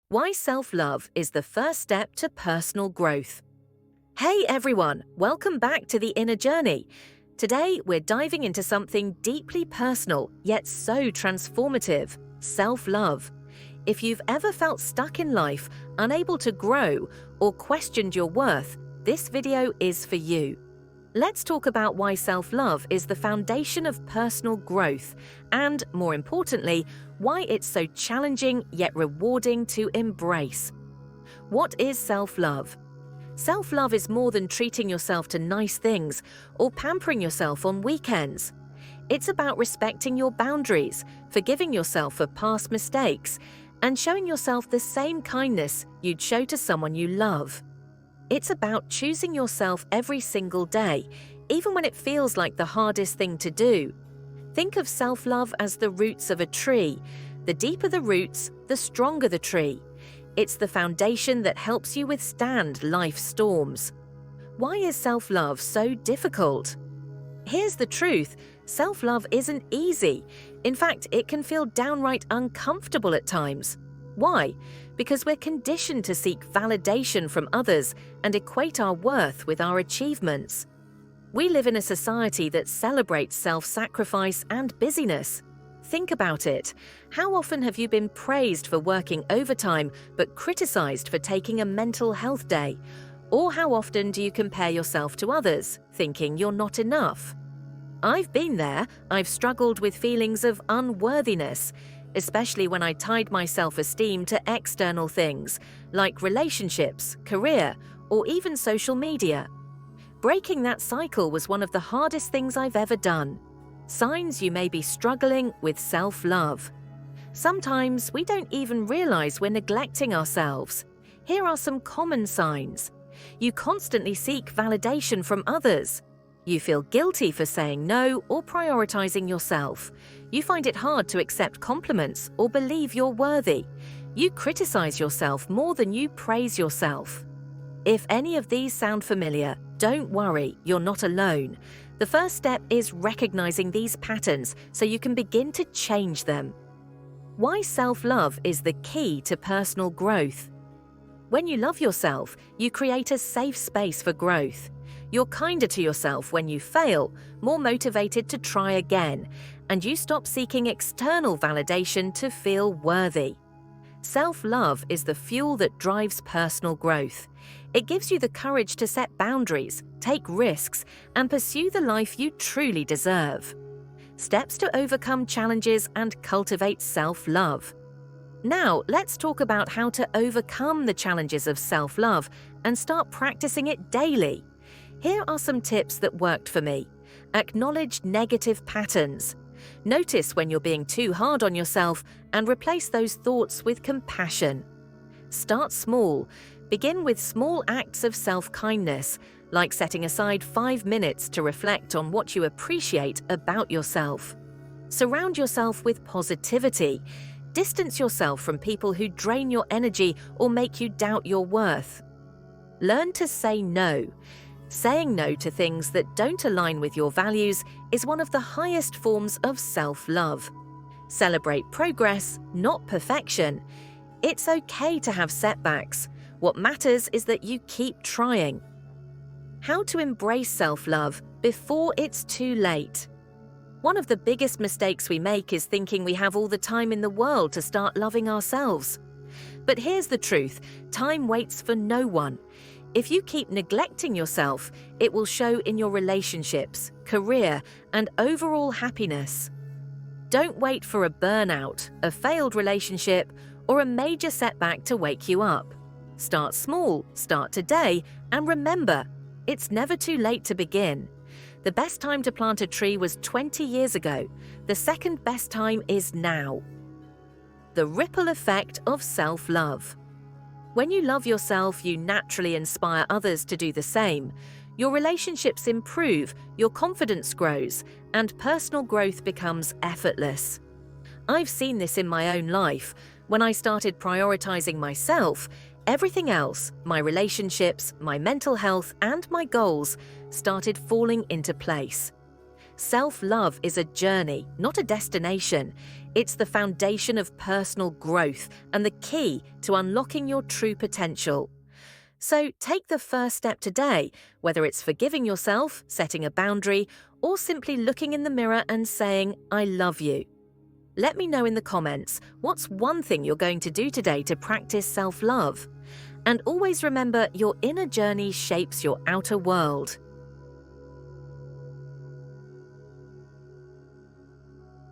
Why self-love is the first step to personal growth. Hey everyone, welcome back to The Inner Journey. Today we're diving into something deeply personal yet so transformative: self-love. If you've ever felt stuck in life, unable to grow, or questioned your worth, this video is for you. Let's talk about why self-love is the foundation of personal growth and, more importantly, why it's so challenging yet rewarding to embrace. What is self-love? Self-love is more than treating yourself to nice things or pampering yourself on weekends. It's about respecting your boundaries, forgiving yourself for past mistakes, and showing yourself the same kindness you'd show to someone you love. It's about choosing yourself every single day, even when it feels like the hardest thing to do. Think of self-love as the roots of a tree. The deeper the roots, the stronger the tree. It's the foundation that helps you withstand life's storms. Why is self-love so difficult? Here's the truth: self-love isn't easy. In fact, it can feel downright uncomfortable at times. Why? Because we're conditioned to seek validation from others and equate our worth with our achievements. We live in a society that celebrates self-sacrifice and busyness. Think about it. How often have you been praised for working overtime but criticized for taking a mental health day? Or how often do you compare yourself to others, thinking you're not enough? I've been there. I've struggled with feelings of unworthiness, especially when I tied my self-esteem to external things, like relationships, career, or even social media. Breaking that cycle was one of the hardest things I've ever done. Signs you may be struggling with self-love. Sometimes we don't even realize we're neglecting ourselves. Here are some common signs. You constantly seek validation from others. You feel guilty for saying no or prioritizing yourself. You find it hard to accept compliments or believe you're worthy. You criticize yourself more than you praise yourself. If any of these sound familiar, don't worry, you're not alone. The first step is recognizing these patterns so you can begin to change them. Why self-love is the key to personal growth. When you love yourself, you create a safe space for growth. You're kinder to yourself when you fail, more motivated to try again, and you stop seeking external validation to feel worthy. Self-love is the fuel that drives personal growth. It gives you the courage to set boundaries, take risks, and pursue the life you truly deserve. Steps to overcome challenges and cultivate self-love. Now, let's talk about how to overcome the challenges of self-love and start practicing it daily. Here are some tips that worked for me. Acknowledge negative patterns. Notice when you're being too hard on yourself and replace those thoughts with compassion. Start small. Begin with small acts of self-kindness, like setting aside 5 minutes to reflect on what you appreciate about yourself. Surround yourself with positivity. Distance yourself from people who drain your energy or make you doubt your worth. Learn to say no. Saying no to things that don't align with your values is one of the highest forms of self-love. Celebrate progress, not perfection. It's okay to have setbacks. What matters is that you keep trying. How to embrace self-love before it's too late. One of the biggest mistakes we make is thinking we have all the time in the world to start loving ourselves. But here's the truth: time waits for no one. If you keep neglecting yourself, it will show in your relationships, career, and overall happiness. Don't wait for a burnout, a failed relationship, or a major setback to wake you up. Start small, start today, and remember, it's never too late to begin. The best time to plant a tree was 20 years ago. The second best time is now. The ripple effect of self-love. When you love yourself, you naturally inspire others to do the same. Your relationships improve, your confidence grows, and personal growth becomes effortless. I've seen this in my own life. When I started prioritizing myself, everything else, my relationships, my mental health, and my goals, started falling into place. Self-love is a journey, not a destination. It's the foundation of personal growth and the key to unlocking your true potential. So take the first step today, whether it's forgiving yourself, setting a boundary, or simply looking in the mirror and saying, I love you. Let me know in the comments, what's one thing you're going to do today to practice self-love? And always remember, your inner journey shapes your outer world.